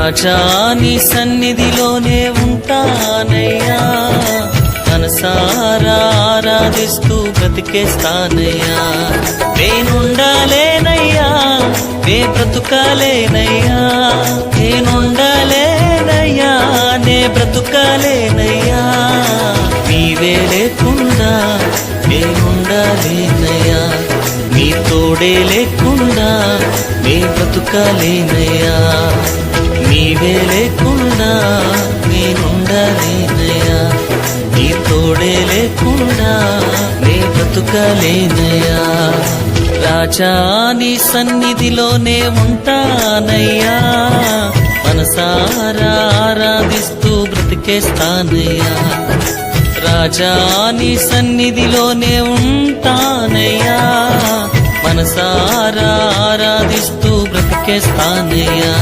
రాజా నీ సన్నిధిలోనే ఉంటానయ్యా, మనసారా ఆరాధిస్తూ బ్రతికేస్తానయ్యా. నేనుండాలేనయ్యా, నే బ్రతుకాలేనయ్యా, నేనుండాలేనయ్యా, నే బ్రతుకాలేనయ్యా. నీవే లేకుండా నేనుండాలేనయ్యా, నీ తోడే లేకుండా నే బ్రతుకాలేనయ్యా. నీవే లేకుండా నేనుండాలేనయ్యా, నీ తోడే లేకుండా నే బ్రతుకాలేనయ్యా. రాజా నీ సన్నిధిలోనే ఉంటానయ్యా, మనసారా ఆరాధిస్తూ బ్రతికేస్తానయ్యా. రాజా నీ సన్నిధిలోనే ఉంటానయ్యా, మనసారా ఆరాధిస్తూ బ్రతికేస్తానయ్యా.